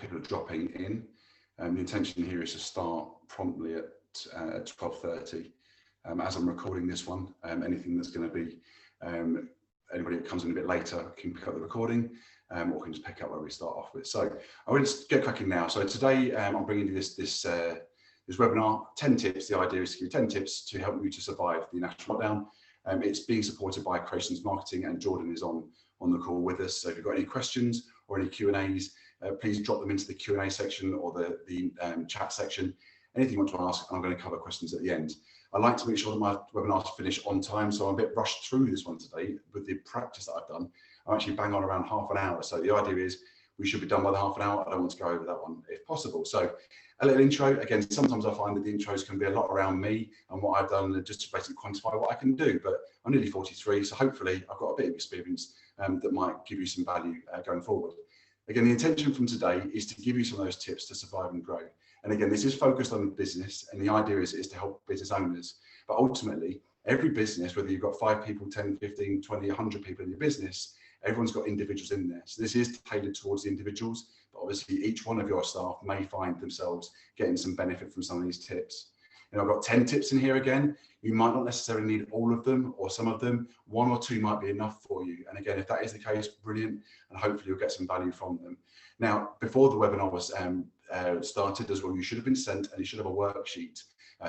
people are dropping in. The intention here is to start promptly at 12:30. As I'm recording this one, anything that's going to be, anybody that comes in a bit later can pick up the recording, or can just pick up where we start off with. So I will just get cracking now. So today I'm bringing you this webinar, 10 tips. The idea is to give you 10 tips to help you to survive the national lockdown. It's being supported by Creations Marketing, and Jordan is on the call with us. So if you've got any questions or any Q&As, please drop them into the Q&A section or the chat section. Anything you want to ask, I'm going to cover questions at the end. I like to make sure that my webinars finish on time, so I'm a bit rushed through this one today with the practice that I've done. I'm actually bang on around half an hour. So the idea is we should be done by the half an hour. I don't want to go over that one if possible. So a little intro. Again, sometimes I find that the intros can be a lot around me and what I've done, just to basically quantify what I can do. But I'm nearly 43, so hopefully I've got a bit of experience that might give you some value going forward. Again, the intention from today is to give you some of those tips to survive and grow. And again, this is focused on business, and the idea is to help business owners. But ultimately, every business, whether you've got 5 people, 10, 15, 20, 100 people in your business, everyone's got individuals in there. So this is tailored towards the individuals, but obviously each one of your staff may find themselves getting some benefit from some of these tips. You know, I've got 10 tips in here again. You might not necessarily need all of them or some of them. 1 or 2 might be enough for you. And again, if that is the case, brilliant. And hopefully you'll get some value from them. Now, before the webinar was started as well, you should have been sent and you should have a worksheet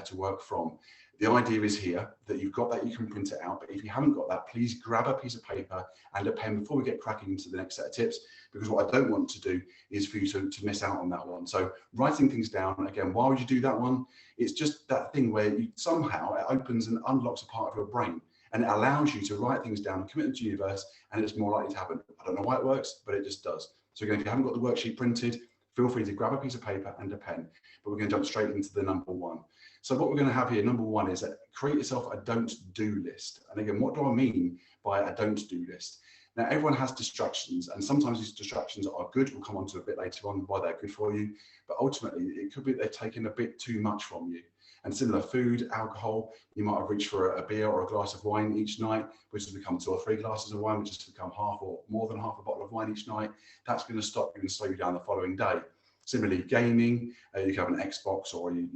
to work from. The idea is here that you've got that, you can print it out, but if you haven't got that, please grab a piece of paper and a pen before we get cracking into the next set of tips, because what I don't want to do is for you to miss out on that one. So writing things down, again, why would you do that one? It's just that thing where you somehow it opens and unlocks a part of your brain, and it allows you to write things down, commit them to the universe, and it's more likely to happen. I don't know why it works, but it just does. So again, if you haven't got the worksheet printed, feel free to grab a piece of paper and a pen, but we're going to jump straight into the number 1. So what we're going to have here, number 1, is that create yourself a don't do list. And again, what do I mean by a don't do list? Now, everyone has distractions, and sometimes these distractions are good. We'll come on to a bit later on why they're good for you, but ultimately it could be they're taking a bit too much from you. And similar, food, alcohol, you might have reached for a beer or a glass of wine each night, which has become 2 or 3 glasses of wine, which has become half or more than half a bottle of wine each night. That's going to stop you and slow you down the following day. Similarly, gaming, you can have an Xbox or your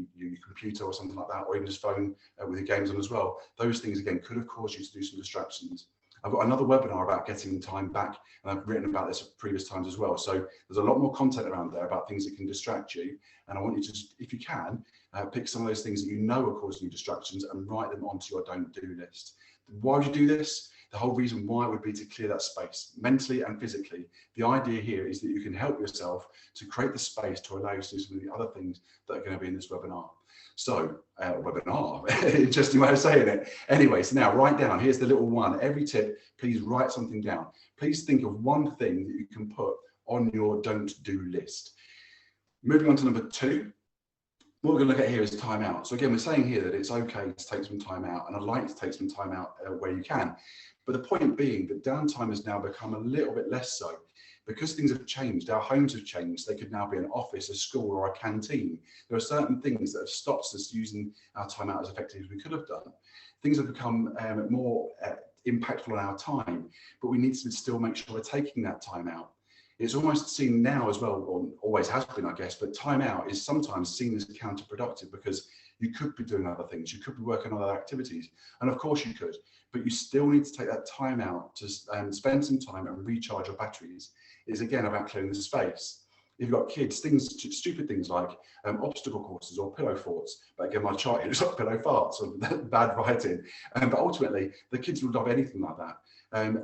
computer or something like that, or even just phone with your games on as well. Those things, again, could have caused you to do some distractions. I've got another webinar about getting time back, and I've written about this at previous times as well. So there's a lot more content around there about things that can distract you. And I want you to, just, if you can, pick some of those things that you know are causing you distractions and write them onto your don't do list. Why would you do this? The whole reason why would be to clear that space, mentally and physically. The idea here is that you can help yourself to create the space to allow you to do some of the other things that are going to be in this webinar. So, webinar, interesting way of saying it. Anyway, so now write down, here's the little 1. Every tip, please write something down. Please think of one thing that you can put on your don't do list. Moving on to number 2. What we're going to look at here is time out. So again, we're saying here that it's okay to take some time out, and I'd like to take some time out where you can. But the point being that downtime has now become a little bit less so. Because things have changed, our homes have changed. They could now be an office, a school, or a canteen. There are certain things that have stopped us using our time out as effectively as we could have done. Things have become more impactful on our time, but we need to still make sure we're taking that time out. It's almost seen now as well, or always has been, I guess, but time out is sometimes seen as counterproductive because you could be doing other things. You could be working on other activities. And of course you could, but you still need to take that time out to spend some time and recharge your batteries. It's again about clearing the space. If you've got kids, stupid things like obstacle courses or pillow forts. But again, my chart here is like pillow farts or bad writing. But ultimately, the kids will love anything like that.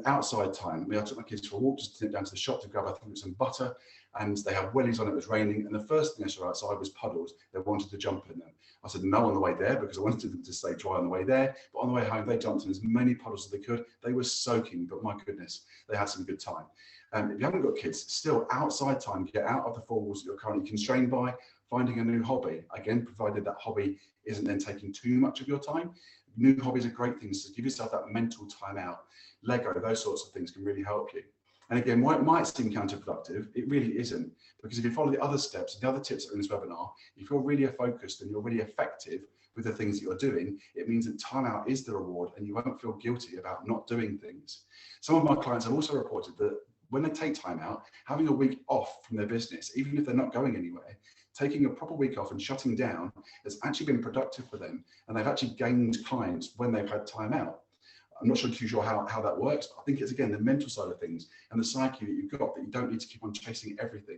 Outside time, I took my kids for a walk, just down to the shop to grab, I think, some butter, and they had wellies on, it was raining, and the first thing I saw outside was puddles. They wanted to jump in them. I said no on the way there because I wanted them to stay dry on the way there, but on the way home they jumped in as many puddles as they could. They were soaking, but my goodness, they had some good time. If you haven't got kids, still outside time, get out of the 4 walls that you're currently constrained by, finding a new hobby, again, provided that hobby isn't then taking too much of your time. New hobbies are great things to give yourself that mental time out. Lego, those sorts of things can really help you. And again, while it might seem counterproductive, it really isn't. Because if you follow the other steps, the other tips that are in this webinar, if you're really focused and you're really effective with the things that you're doing, it means that time out is the reward and you won't feel guilty about not doing things. Some of my clients have also reported that when they take time out, having a week off from their business, even if they're not going anywhere, taking a proper week off and shutting down has actually been productive for them. And they've actually gained clients when they've had time out. I'm not too sure how that works. I think it's, again, the mental side of things and the psyche that you've got, that you don't need to keep on chasing everything.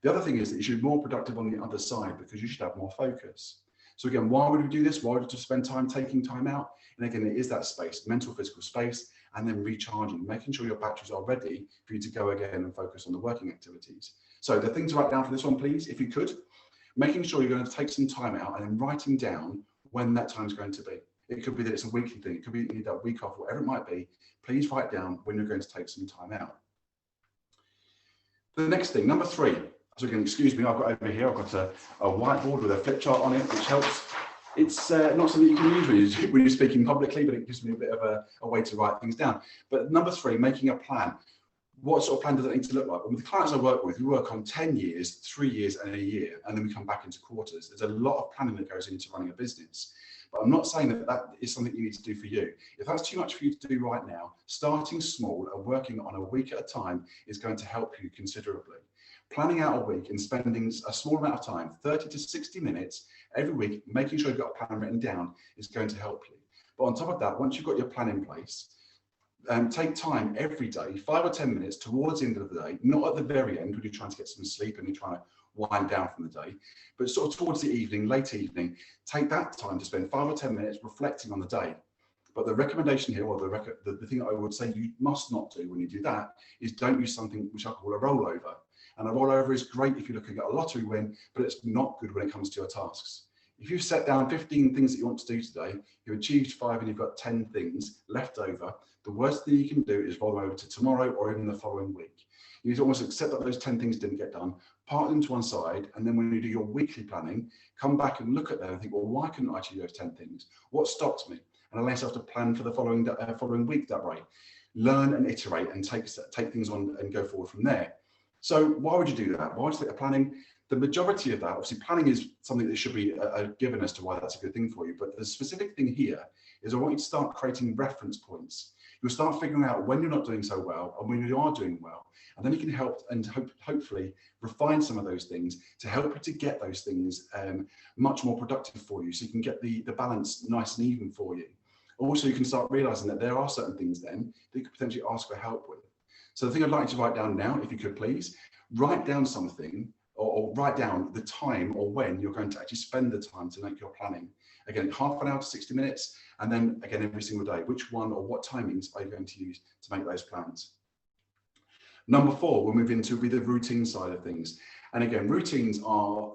The other thing is that you should be more productive on the other side, because you should have more focus. So again, why would we do this? Why would we just spend time taking time out? And again, it is that space, mental, physical space, and then recharging, making sure your batteries are ready for you to go again and focus on the working activities. So the thing to write down for this one, please, if you could, making sure you're going to take some time out and then writing down when that time is going to be. It could be that it's a weekly thing. It could be that you need that week off, whatever it might be. Please write down when you're going to take some time out. The next thing, number 3. So again, excuse me, I've got over here, I've got a whiteboard with a flip chart on it, which helps. It's not something you can use when you're speaking publicly, but it gives me a bit of a way to write things down. But number 3, making a plan. What sort of plan does it need to look like? Well, with the clients I work with, we work on 10 years, 3 years, and a year, and then we come back into quarters. There's a lot of planning that goes into running a business. But I'm not saying that that is something you need to do for you. If that's too much for you to do right now, starting small and working on a week at a time is going to help you considerably. Planning out a week and spending a small amount of time, 30 to 60 minutes every week, making sure you've got a plan written down is going to help you. But on top of that, once you've got your plan in place, take time every day, 5 or 10 minutes towards the end of the day, not at the very end when you're trying to get some sleep and you're trying to wind down from the day, but sort of towards the evening, late evening, take that time to spend 5 or 10 minutes reflecting on the day. But the recommendation here, or the thing that I would say you must not do when you do that, is don't use something which I call a rollover. And a rollover is great if you're looking at a lottery win, but it's not good when it comes to your tasks. If you've set down 15 things that you want to do today, you've achieved 5 and you've got 10 things left over, the worst thing you can do is roll over to tomorrow or even the following week. You need to almost accept that those 10 things didn't get done, park them to one side, and then when you do your weekly planning, come back and look at them and think, well, why couldn't I achieve those 10 things? What stopped me? And allow yourself to plan for the following week that way. Learn and iterate and take things on and go forward from there. So why would you do that? Why would you take the planning? The majority of that, obviously planning is something that should be a given as to why that's a good thing for you. But the specific thing here is I want you to start creating reference points. You'll start figuring out when you're not doing so well and when you are doing well. And then you can help and hopefully refine some of those things to help you to get those things much more productive for you. So you can get the balance nice and even for you. Also, you can start realizing that there are certain things then that you could potentially ask for help with. So the thing I'd like you to write down now, if you could please, write down something or write down the time or when you're going to actually spend the time to make your planning. Again, half an hour to 60 minutes, and then again, every single day, which one or what timings are you going to use to make those plans? Number 4, we'll move into the routine side of things. And again, routines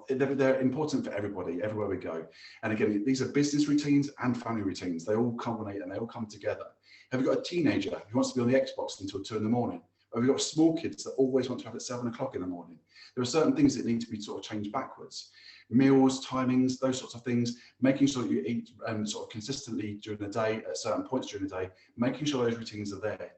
they're important for everybody, everywhere we go. And again, these are business routines and family routines. They all culminate and they all come together. Have you got a teenager who wants to be on the Xbox until 2 in the morning? Or have you got small kids that always want to have it at 7 o'clock in the morning? There are certain things that need to be sort of changed backwards. Meals, timings, those sorts of things, making sure that you eat sort of consistently during the day, at certain points during the day, making sure those routines are there.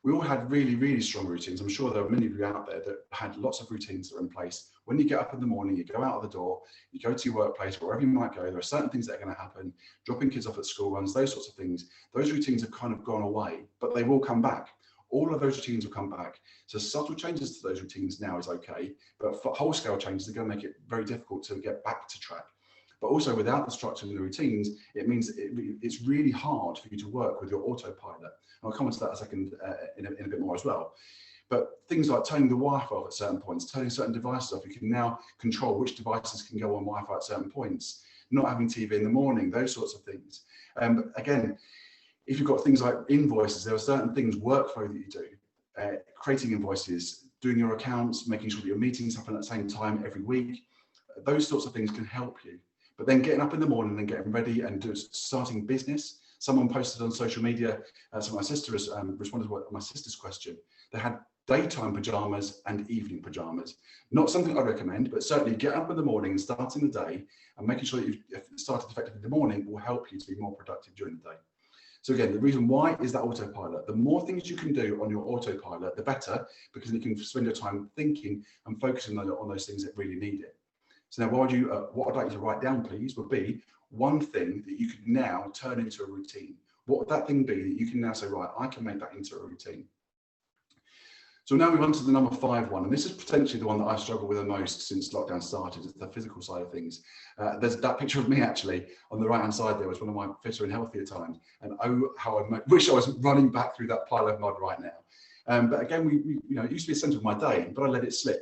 We all had really, really strong routines. I'm sure there are many of you out there that had lots of routines that are in place. When you get up in the morning, you go out of the door, you go to your workplace, wherever you might go, there are certain things that are going to happen, dropping kids off at school runs, those sorts of things. Those routines have kind of gone away, but they will come back. All of those routines will come back. So subtle changes to those routines now is okay, but for whole scale changes, they're going to make it very difficult to get back to track. But also without the structure and the routines, it means it's really hard for you to work with your autopilot. And I'll come on to that in a second in a bit more as well. But things like turning the Wi-Fi off at certain points, turning certain devices off, you can now control which devices can go on Wi-Fi at certain points, not having TV in the morning, those sorts of things. Again, if you've got things like invoices, there are certain things, workflow that you do, creating invoices, doing your accounts, making sure that your meetings happen at the same time every week. Those sorts of things can help you. But then getting up in the morning and getting ready and starting business. Someone posted on social media, so my sister has responded to my sister's question. They had daytime pajamas and evening pajamas. Not something I recommend, but certainly get up in the morning and starting the day and making sure that you've started effectively in the morning will help you to be more productive during the day. So again, the reason why is that autopilot. The more things you can do on your autopilot, the better, because you can spend your time thinking and focusing on those things that really need it. So now what I'd like you to write down, please, would be one thing that you could now turn into a routine. What would that thing be that you can now say, right, I can make that into a routine? So now we move on to the number 5 one, and this is potentially the one that I've struggled with the most since lockdown started. It's the physical side of things. There's that picture of me actually on the right hand side there was one of my fitter and healthier times, and oh how I wish I was running back through that pile of mud right now. But again, we it used to be the centre of my day, but I let it slip.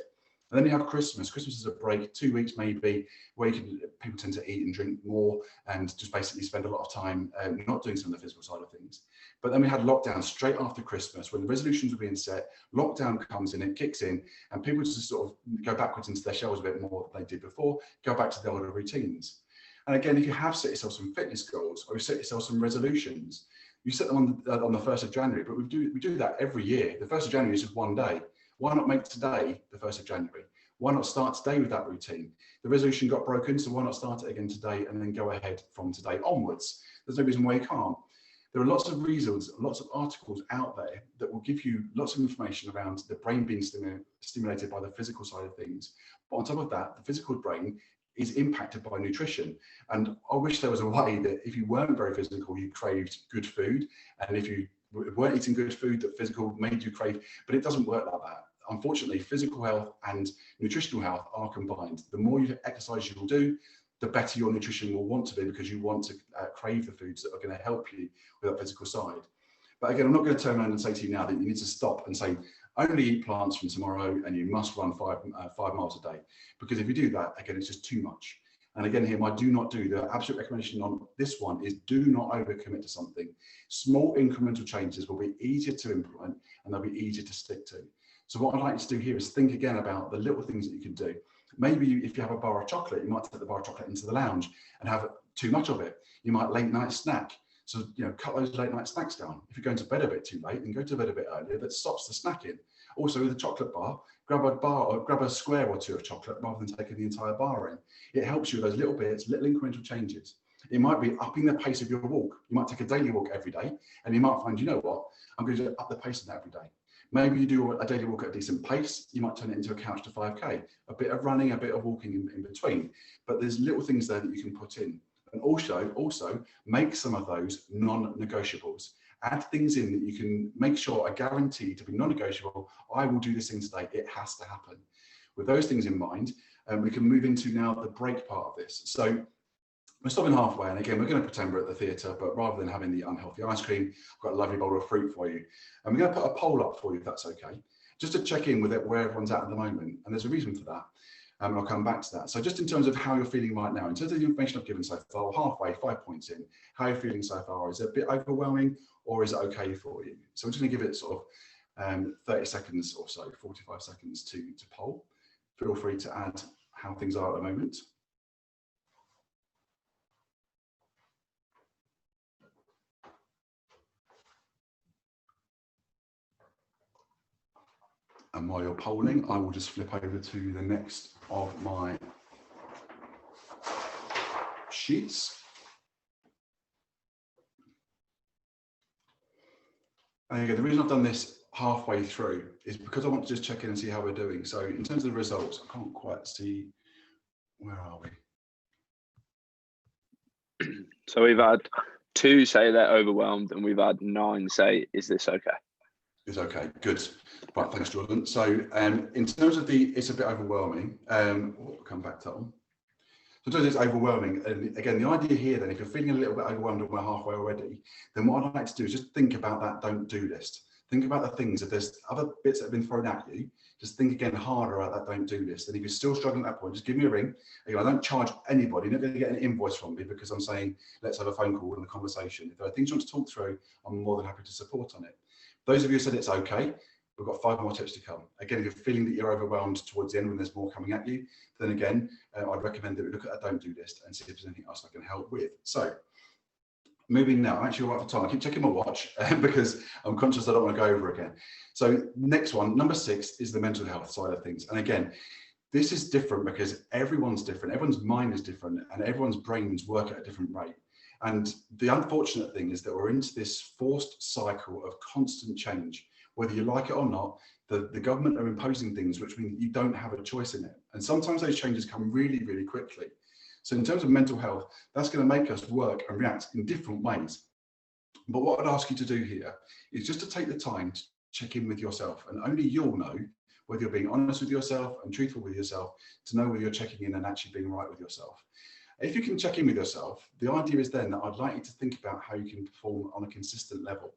And then you have Christmas. Christmas is a break, 2 weeks maybe, where people tend to eat and drink more and just basically spend a lot of time not doing some of the physical side of things. But then we had lockdown straight after Christmas when the resolutions were being set, lockdown comes in, it kicks in, and people just sort of go backwards into their shells a bit more than they did before, go back to their older routines. And again, if you have set yourself some fitness goals or you set yourself some resolutions, you set them on the 1st of January, but we do that every year. The 1st of January is just one day. Why not make today the 1st of January? Why not start today with that routine? The resolution got broken, so why not start it again today and then go ahead from today onwards? There's no reason why you can't. There are lots of reasons, lots of articles out there that will give you lots of information around the brain being stimulated by the physical side of things. But on top of that, the physical brain is impacted by nutrition. And I wish there was a way that if you weren't very physical, you craved good food. And if you weren't eating good food, that physical made you crave, but it doesn't work like that. Unfortunately, physical health and nutritional health are combined. The more you exercise you will do, the better your nutrition will want to be, because you want to crave the foods that are going to help you with that physical side. But again, I'm not going to turn around and say to you now that you need to stop and say, only eat plants from tomorrow and you must run 5 miles a day. Because if you do that, again, it's just too much. And again, here, my do not do, the absolute recommendation on this one is do not overcommit to something. Small incremental changes will be easier to implement and they'll be easier to stick to. So what I'd like you to do here is think again about the little things that you can do. Maybe if you have a bar of chocolate, you might take the bar of chocolate into the lounge and have too much of it. You might late night snack. So, cut those late night snacks down. If you're going to bed a bit too late, then go to bed a bit earlier. That stops the snacking. Also with a chocolate bar, grab a square or two of chocolate rather than taking the entire bar in. It helps you with those little bits, little incremental changes. It might be upping the pace of your walk. You might take a daily walk every day and you might find, you know what, I'm going to up the pace of that every day. Maybe you do a daily walk at a decent pace, you might turn it into a couch to 5K, a bit of running, a bit of walking in between. But there's little things there that you can put in. And also make some of those non-negotiables. Add things in that you can make sure are guaranteed to be non-negotiable. I will do this thing today, it has to happen. With those things in mind, we can move into now the break part of this. So we're stopping halfway, and again, we're going to pretend we're at the theatre, but rather than having the unhealthy ice cream, I've got a lovely bowl of fruit for you. And we're going to put a poll up for you, if that's okay, just to check in with it, where everyone's at the moment. And there's a reason for that, and I'll come back to that. So just in terms of how you're feeling right now, in terms of the information I've given so far, halfway, 5 points in, how you're feeling so far, is it a bit overwhelming, or is it okay for you? So I'm just going to give it sort of 30 seconds or so, 45 seconds to poll. Feel free to add how things are at the moment. And while you're polling, I will just flip over to the next of my sheets. And again, the reason I've done this halfway through is because I want to just check in and see how we're doing. So in terms of the results, I can't quite see, where are we? So we've had 2 say they're overwhelmed and we've had 9 say, is this okay? It's okay, good. Right, thanks, Jordan. So in terms of it's a bit overwhelming. We'll come back to that one. So in terms of it's overwhelming, and again, the idea here then, if you're feeling a little bit overwhelmed and we're halfway already, then what I'd like to do is just think about that don't do list. Think about the things, if there's other bits that have been thrown at you, just think again harder about that don't do list. And if you're still struggling at that point, just give me a ring. Again, I don't charge anybody, you're not going to get an invoice from me because I'm saying, let's have a phone call and a conversation. If there are things you want to talk through, I'm more than happy to support on it. Those of you who said it's okay, we've got 5 more tips to come. Again, if you're feeling that you're overwhelmed towards the end when there's more coming at you, then again, I'd recommend that we look at that don't do list and see if there's anything else I can help with. So, moving now, I'm actually all right for time. I keep checking my watch because I'm conscious I don't want to go over again. So next one, number 6, is the mental health side of things. And again, this is different because everyone's different, everyone's mind is different, and everyone's brains work at a different rate. And the unfortunate thing is that we're into this forced cycle of constant change. Whether you like it or not, the government are imposing things which mean that you don't have a choice in it. And sometimes those changes come really, really quickly. So in terms of mental health, that's going to make us work and react in different ways. But what I'd ask you to do here is just to take the time check in with yourself, and only you'll know whether you're being honest with yourself and truthful with yourself to know whether you're checking in and actually being right with yourself. If you can check in with yourself, the idea is then that I'd like you to think about how you can perform on a consistent level.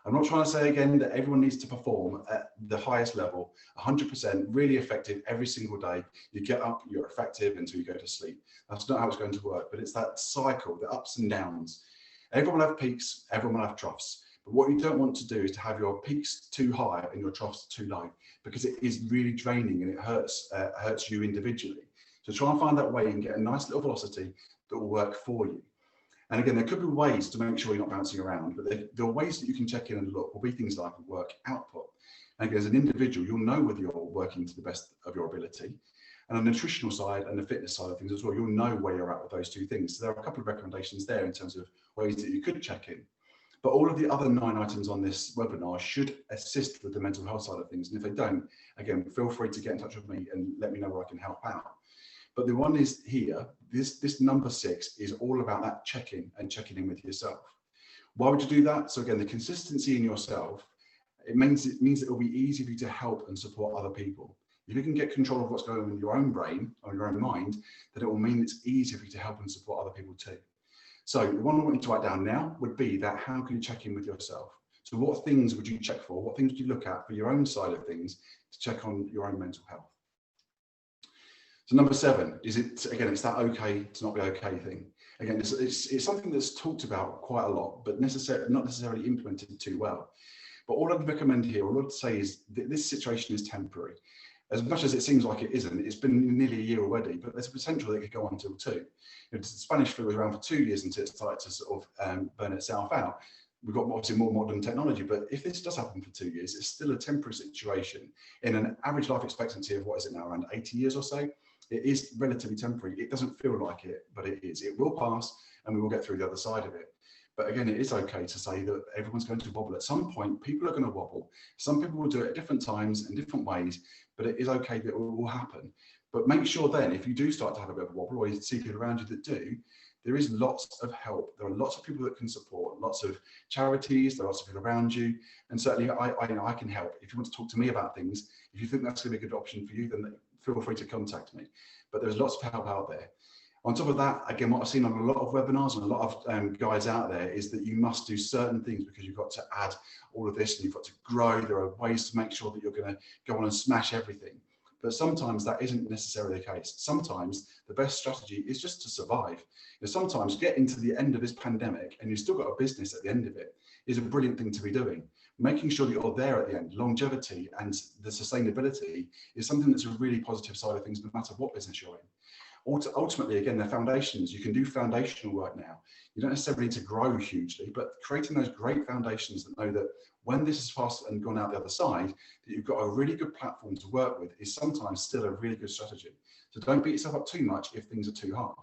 I'm not trying to say again that everyone needs to perform at the highest level, 100%, really effective every single day. You get up, you're effective until you go to sleep. That's not how it's going to work, but it's that cycle, the ups and downs. Everyone will have peaks, everyone will have troughs. But what you don't want to do is to have your peaks too high and your troughs too low, because it is really draining and it hurts you individually. So try and find that way and get a nice little velocity that will work for you. And again, there could be ways to make sure you're not bouncing around, but there are ways that you can check in and look will be things like work output. And again, as an individual, you'll know whether you're working to the best of your ability. And on the nutritional side and the fitness side of things as well, you'll know where you're at with those two things. So there are a couple of recommendations there in terms of ways that you could check in. But all of the other 9 items on this webinar should assist with the mental health side of things. And if they don't, again, feel free to get in touch with me and let me know where I can help out. But the one is here, this number 6 is all about that checking and checking in with yourself. Why would you do that? So again, the consistency in yourself, it means it will be easy for you to help and support other people. If you can get control of what's going on in your own brain or your own mind, then it will mean it's easier for you to help and support other people too. So the one I want you to write down now would be that how can you check in with yourself? So what things would you check for? What things would you look at for your own side of things to check on your own mental health? So number 7, is it, again, it's that okay to not be okay thing. Again, it's something that's talked about quite a lot, but not necessarily implemented too well. But all I'd recommend here, all I'd say is that this situation is temporary. As much as it seems like it isn't, it's been nearly a year already, but there's a potential that it could go on until 2. The Spanish flu was around for 2 years until it started to sort of burn itself out. We've got obviously more modern technology, but if this does happen for 2 years, it's still a temporary situation. In an average life expectancy of, what is it now, around 80 years or so, it is relatively temporary. It doesn't feel like it, but it is. It will pass and we will get through the other side of it. But again, it is okay to say that everyone's going to wobble. At some point, people are going to wobble. Some people will do it at different times and different ways, but it is okay that it will happen. But make sure then, if you do start to have a bit of a wobble, or you see people around you that do, there is lots of help. There are lots of people that can support, lots of charities, there are lots of people around you. And certainly I can help. If you want to talk to me about things, if you think that's going to be a good option for you, then feel free to contact me. But there's lots of help out there. On top of that, again, what I've seen on a lot of webinars and a lot of guides out there is that you must do certain things because you've got to add all of this and you've got to grow. There are ways to make sure that you're going to go on and smash everything. But sometimes that isn't necessarily the case. Sometimes the best strategy is just to survive. Sometimes getting to the end of this pandemic and you've still got a business at the end of it is a brilliant thing to be doing. Making sure that you're there at the end, longevity and the sustainability is something that's a really positive side of things, no matter what business you're in. Ultimately, again, the foundations, you can do foundational work now. You don't necessarily need to grow hugely, but creating those great foundations that know that when this is passed and gone out the other side, that you've got a really good platform to work with is sometimes still a really good strategy. So don't beat yourself up too much if things are too hard.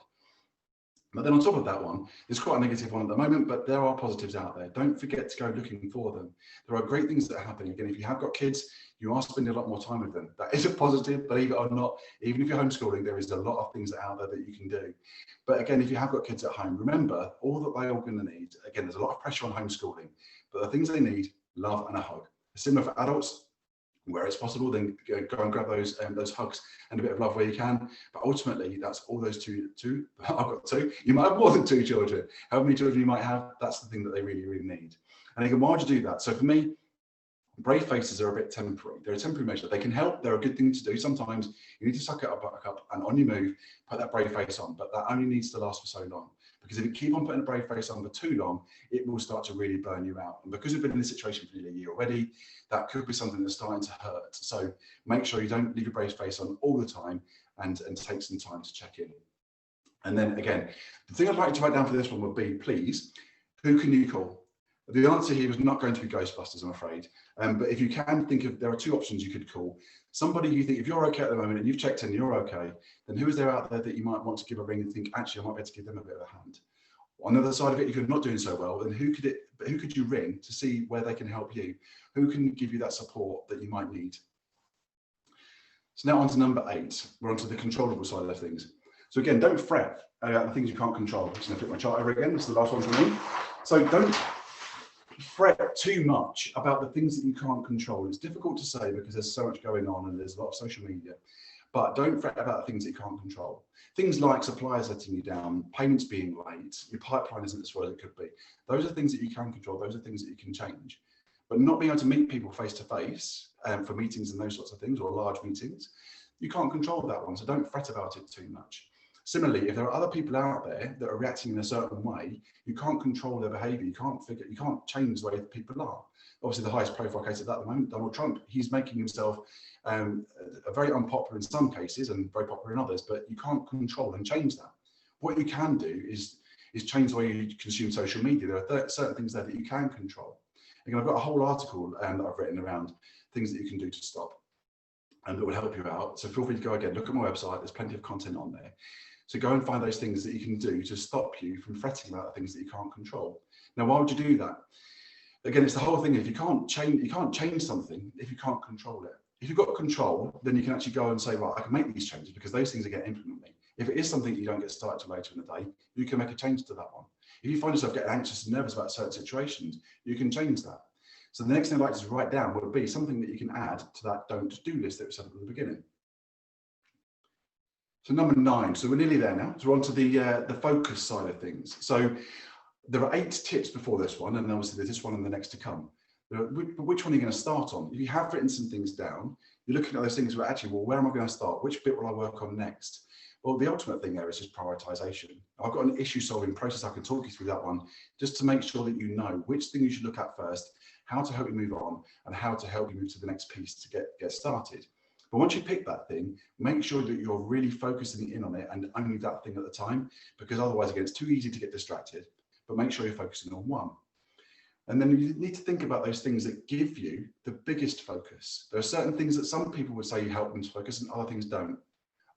But then on top of that one, there's quite a negative one at the moment, but there are positives out there. Don't forget to go looking for them. There are great things that are happening. Again, if you have got kids, you are spending a lot more time with them. That is a positive, believe it or not. Even if you're homeschooling, there is a lot of things out there that you can do. But again, if you have got kids at home, remember all that they are going to need. Again, there's a lot of pressure on homeschooling, but the things they need, love and a hug. Similar for adults. Where it's possible, then go and grab those hugs and a bit of love where you can. But ultimately, that's all those two. I've got 2. You might have more than 2 children. How many children you might have, that's the thing that they really, really need. And again, why would you do that? So for me, brave faces are a bit temporary. They're a temporary measure. They can help. They're a good thing to do. Sometimes you need to suck it up, buttercup, and on your move, put that brave face on. But that only needs to last for so long. Because if you keep on putting a brave face on for too long, it will start to really burn you out. And because we've been in this situation for nearly a year already, that could be something that's starting to hurt. So make sure you don't leave your brave face on all the time and take some time to check in. And then again, the thing I'd like you to write down for this one would be, please, who can you call? The answer here is not going to be Ghostbusters, I'm afraid. But if you can think of, there are 2 options you could call. Somebody you think, if you're okay at the moment and you've checked in and you're okay, then who is there out there that you might want to give a ring and think, actually, I might be able to give them a bit of a hand? On the other side of it, if you're not doing so well, then who could you ring to see where they can help you? Who can give you that support that you might need? So now on to number 8. We're on to the controllable side of things. So again, don't fret about the things you can't control. I'm just going to flip my chart over again. This is the last one for me. So don't fret too much about the things that you can't control. It's difficult to say because there's so much going on and there's a lot of social media, but don't fret about the things that you can't control. Things like suppliers letting you down, payments being late, your pipeline isn't as well as it could be. Those are things that you can control. Those are things that you can change. But not being able to meet people face to face for meetings and those sorts of things, or large meetings, you can't control that one. So don't fret about it too much. Similarly, if there are other people out there that are reacting in a certain way, you can't control their behavior. You can't change the way that people are. Obviously, the highest profile case of that at the moment, Donald Trump, he's making himself very unpopular in some cases and very popular in others, but you can't control and change that. What you can do is change the way you consume social media. There are certain things there that you can control. Again, I've got a whole article that I've written around things that you can do to stop and that will help you out. So feel free to go again, look at my website, there's plenty of content on there. So go and find those things that you can do to stop you from fretting about the things that you can't control. Now, why would you do that? Again, it's the whole thing. If you can't change something if you can't control it. If you've got control, then you can actually go and say, right, I can make these changes because those things are going to implement me. If it is something you don't get started till later in the day, you can make a change to that one. If you find yourself getting anxious and nervous about certain situations, you can change that. So the next thing I'd like to write down would be something that you can add to that don't do list that we said at the beginning. So number 9, so we're nearly there now. So we're on to the focus side of things. So there are 8 tips before this one, and obviously there's this one and the next to come. Which one are you going to start on? If you have written some things down, you're looking at those things where actually, well, where am I going to start? Which bit will I work on next? Well, the ultimate thing there is just prioritization. I've got an issue solving process. I can talk you through that one just to make sure that you know which thing you should look at first, how to help you move on, and how to help you move to the next piece to get started. But once you pick that thing, make sure that you're really focusing in on it and only that thing at the time, because otherwise, again, it's too easy to get distracted, but make sure you're focusing on one. And then you need to think about those things that give you the biggest focus. There are certain things that some people would say you help them to focus and other things don't.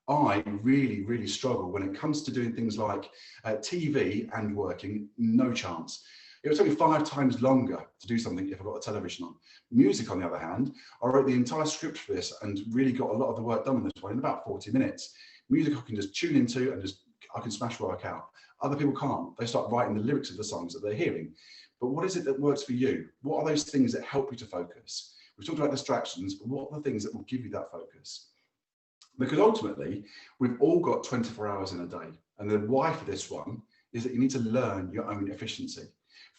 I really, really struggle when it comes to doing things like TV and working, no chance. It would take me 5 times longer to do something if I got the television on. Music, on the other hand, I wrote the entire script for this and really got a lot of the work done on this one in about 40 minutes. Music I can just tune into and I can smash work out. Other people can't. They start writing the lyrics of the songs that they're hearing. But what is it that works for you? What are those things that help you to focus? We've talked about distractions, but what are the things that will give you that focus? Because ultimately, we've all got 24 hours in a day. And the why for this one is that you need to learn your own efficiency.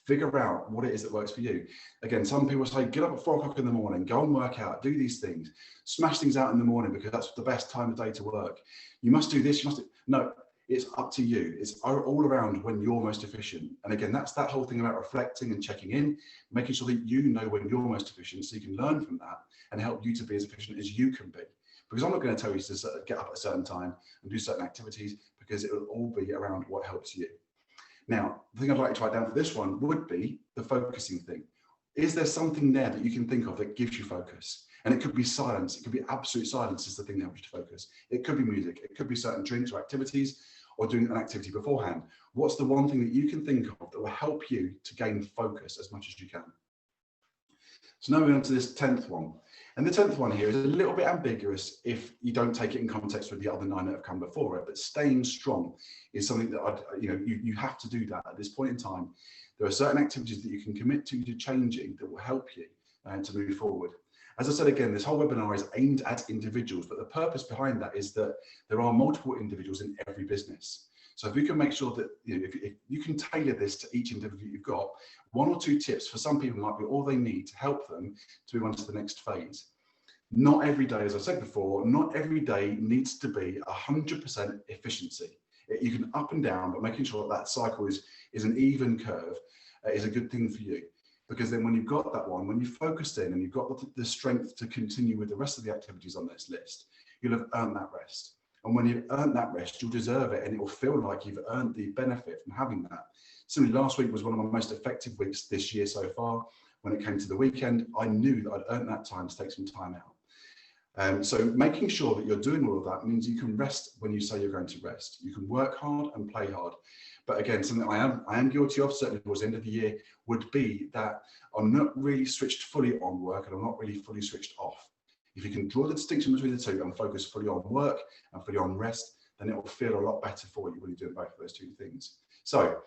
Figure out what it is that works for you. Again, some people say, get up at 4 o'clock in the morning, go and work out, do these things, smash things out in the morning because that's the best time of day to work. You must do this, you must do... No, it's up to you. It's all around when you're most efficient. And again, that's that whole thing about reflecting and checking in, making sure that you know when you're most efficient so you can learn from that and help you to be as efficient as you can be. Because I'm not going to tell you to get up at a certain time and do certain activities, because it will all be around what helps you. Now, the thing I'd like to write down for this one would be the focusing thing. Is there something there that you can think of that gives you focus? And it could be silence. It could be absolute silence is the thing that helps you to focus. It could be music. It could be certain drinks or activities or doing an activity beforehand. What's the one thing that you can think of that will help you to gain focus as much as you can? So now we're on to this 10th one. And the 10th one here is a little bit ambiguous if you don't take it in context with the other 9 that have come before it, but staying strong is something that you have to do that at this point in time. There are certain activities that you can commit to changing that will help you to move forward. As I said again, this whole webinar is aimed at individuals, but the purpose behind that is that there are multiple individuals in every business. So if we can make sure that if you can tailor this to each individual you've got, 1 or 2 tips for some people might be all they need to help them to move on to the next phase. Not every day, as I said before, not every day needs to be 100% efficiency. You can up and down, but making sure that cycle is an even curve is a good thing for you. Because then when you've got that one, when you've focused in and you've got the strength to continue with the rest of the activities on this list, you'll have earned that rest. And when you've earned that rest, you'll deserve it and it will feel like you've earned the benefit from having that. Similarly, last week was one of my most effective weeks this year so far. When it came to the weekend, I knew that I'd earned that time to take some time out. So making sure that you're doing all of that means you can rest when you say you're going to rest. You can work hard and play hard. But again, something I am guilty of, certainly towards the end of the year, would be that I'm not really switched fully on work and I'm not really fully switched off. If you can draw the distinction between the two and focus fully on work and fully on rest, then it will feel a lot better for you when you're doing both of those 2 things. So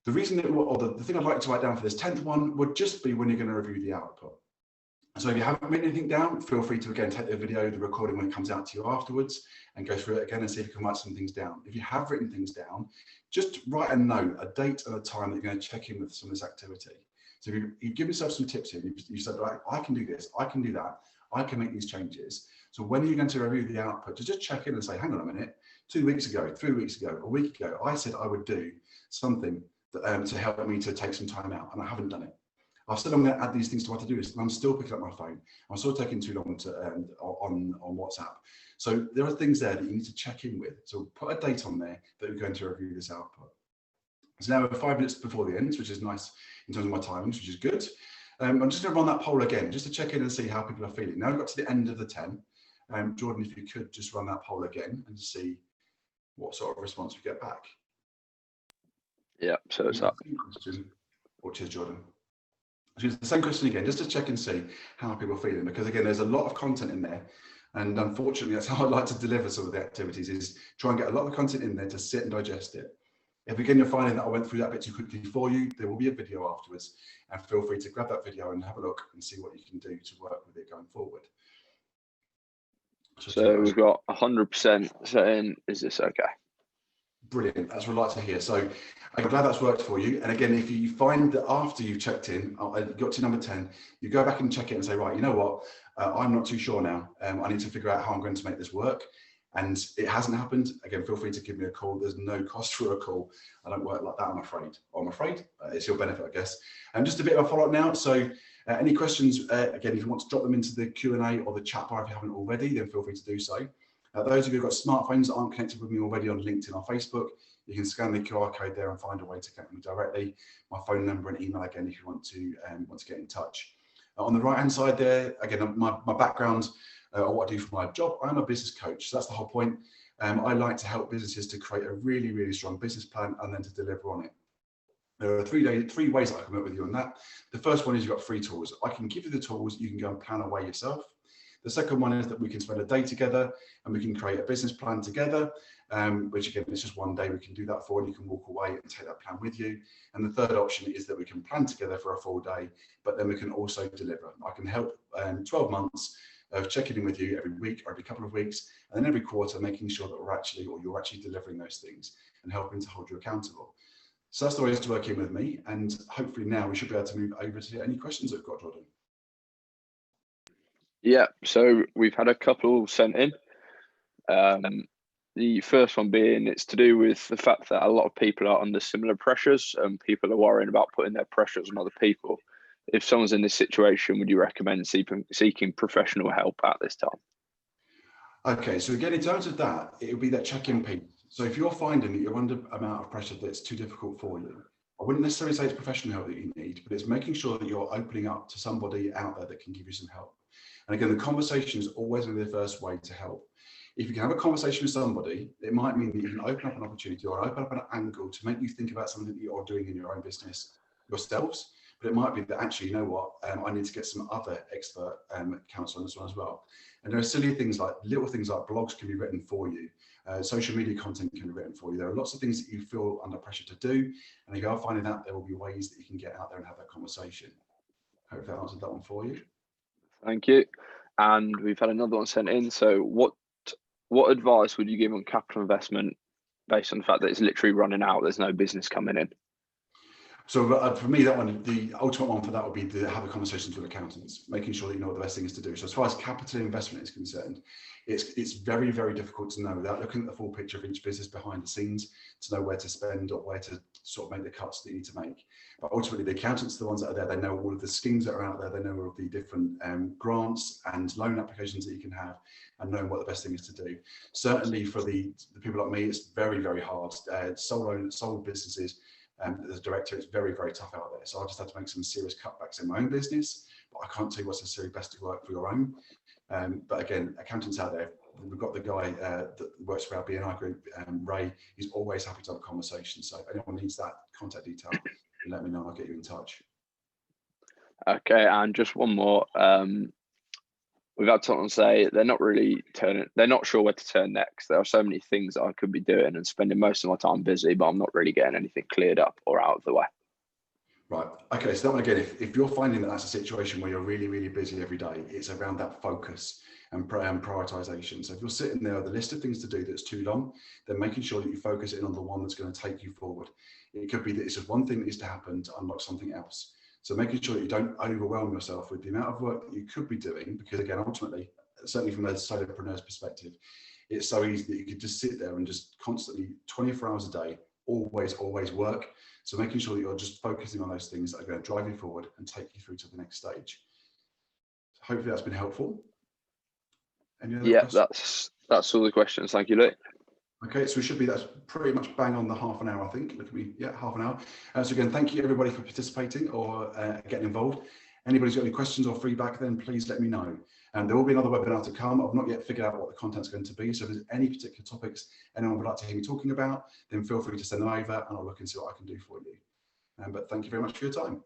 The reason that, or the thing I'd like to write down for this 10th one would just be when you're going to review the output. So if you haven't written anything down, feel free to again take the video, the recording when it comes out to you afterwards, and go through it again and see if you can write some things down. If you have written things down, just write a note, a date and a time that you're going to check in with some of this activity. So if you give yourself some tips here, you said, right, I can do this, I can do that, I can make these changes. So when you're going to review the output, to just check in and say, hang on a minute, 2 weeks ago, 3 weeks ago, a week ago, I said I would do something that, to help me to take some time out, and I haven't done it. I've said I'm going to add these things to my to-do list, and I'm still picking up my phone. I'm still taking too long to on WhatsApp. So there are things there that you need to check in with. So put a date on there that you're going to review this output. So now we're 5 minutes before the end, which is nice in terms of my timings, which is good. I'm just going to run that poll again, just to check in and see how people are feeling. Now we've got to the end of the 10. Jordan, if you could just run that poll again and see what sort of response we get back. Yeah, so it's up. Or cheers, Jordan. So it's the same question again, just to check and see how people are feeling, because again, there's a lot of content in there. And unfortunately, that's how I like to deliver some of the activities, is try and get a lot of content in there to sit and digest it. If again, you're finding that I went through that bit too quickly for you, there will be a video afterwards, and feel free to grab that video and have a look and see what you can do to work with it going forward. So we've got 100% saying, is this okay? Brilliant, that's what I'd like to hear. So I'm glad that's worked for you. And again, if you find that after you've checked in, got to number 10, you go back and check it and say, right, you know what, I'm not too sure now. I need to figure out how I'm going to make this work. And it hasn't happened. Again, feel free to give me a call. There's no cost for a call. I don't work like that, I'm afraid. Or I'm afraid it's your benefit, I guess. And just a bit of a follow-up now. So any questions, again, if you want to drop them into the Q&A or the chat bar if you haven't already, then feel free to do so. Those of you who've got smartphones that aren't connected with me already on LinkedIn or Facebook, you can scan the QR code there and find a way to connect with me directly. My phone number and email again if you want to get in touch. On the right-hand side there, again, my background, or what I do for my job, I'm a business coach. So that's the whole point. I like to help businesses to create a really, really strong business plan and then to deliver on it. There are three ways that I can work with you on that. The first one is you've got free tools. I can give you the tools, you can go and plan away yourself. The second one is that we can spend a day together and we can create a business plan together, which again, it's just one day we can do that for, and you can walk away and take that plan with you. And the third option is that we can plan together for a full day, but then we can also deliver. I can help 12 months of checking in with you every week or every couple of weeks, and then every quarter making sure that you're actually delivering those things and helping to hold you accountable. So that's the way to work in with me, and hopefully now we should be able to move over to any questions that we've got, Jordan. Yeah, so we've had a couple sent in. The first one being, it's to do with the fact that a lot of people are under similar pressures and people are worrying about putting their pressures on other people. If someone's in this situation, would you recommend seeking professional help at this time? Okay, so again, in terms of that, it would be that check-in piece. So if you're finding that you're under an amount of pressure that's too difficult for you, I wouldn't necessarily say it's professional help that you need, but it's making sure that you're opening up to somebody out there that can give you some help. And again, the conversation is always going to be the first way to help. If you can have a conversation with somebody, it might mean that you can open up an opportunity or open up an angle to make you think about something that you're doing in your own business yourselves. But it might be that actually, you know what, I need to get some other expert counsel on this one as well. And there are silly things like little things like blogs can be written for you. Social media content can be written for you. There are lots of things that you feel under pressure to do. And if you are finding that, there will be ways that you can get out there and have that conversation. Hope that answered that one for you. Thank you. And we've had another one sent in. So what advice would you give on capital investment based on the fact that it's literally running out, there's no business coming in? So for me, that one, the ultimate one for that would be to have a conversation with accountants, making sure that you know what the best thing is to do. So as far as capital investment is concerned, it's very, very difficult to know without looking at the full picture of each business behind the scenes to know where to spend or where to sort of make the cuts that you need to make. But ultimately, the accountants are the ones that are there. They know all of the schemes that are out there. They know all of the different grants and loan applications that you can have, and knowing what the best thing is to do. Certainly for the people like me, it's very, very hard. Sole businesses. As a director, it's very, very tough out there. So I just had to make some serious cutbacks in my own business, but I can't tell you what's necessarily best to work for your own. But again, accountants out there, we've got the guy that works for our BNI group, Ray. He's always happy to have a conversation. So if anyone needs that contact detail, let me know, I'll get you in touch. Okay, and just one more. we've had someone say they're not sure where to turn next. There are so many things that I could be doing and spending most of my time busy, but I'm not really getting anything cleared up or out of the way. Right. Okay. So that one again, if you're finding that that's a situation where you're really, really busy every day, it's around that focus and prioritization. So if you're sitting there with a list of things to do that's too long, then making sure that you focus in on the one that's going to take you forward. It could be that it's just one thing that needs to happen to unlock something else. So making sure that you don't overwhelm yourself with the amount of work that you could be doing, because again, ultimately, certainly from a solopreneur's perspective, it's so easy that you could just sit there and just constantly 24 hours a day, always work. So making sure that you're just focusing on those things that are going to drive you forward and take you through to the next stage. So hopefully that's been helpful. Any other questions? That's all the questions. Thank you, Luke. Okay, so that's pretty much bang on the half an hour, I think. Look at me, yeah, half an hour. So again, thank you everybody for participating or getting involved. Anybody's got any questions or feedback, then please let me know. And there will be another webinar to come. I've not yet figured out what the content's going to be. So if there's any particular topics anyone would like to hear me talking about, then feel free to send them over and I'll look and see what I can do for you. But thank you very much for your time.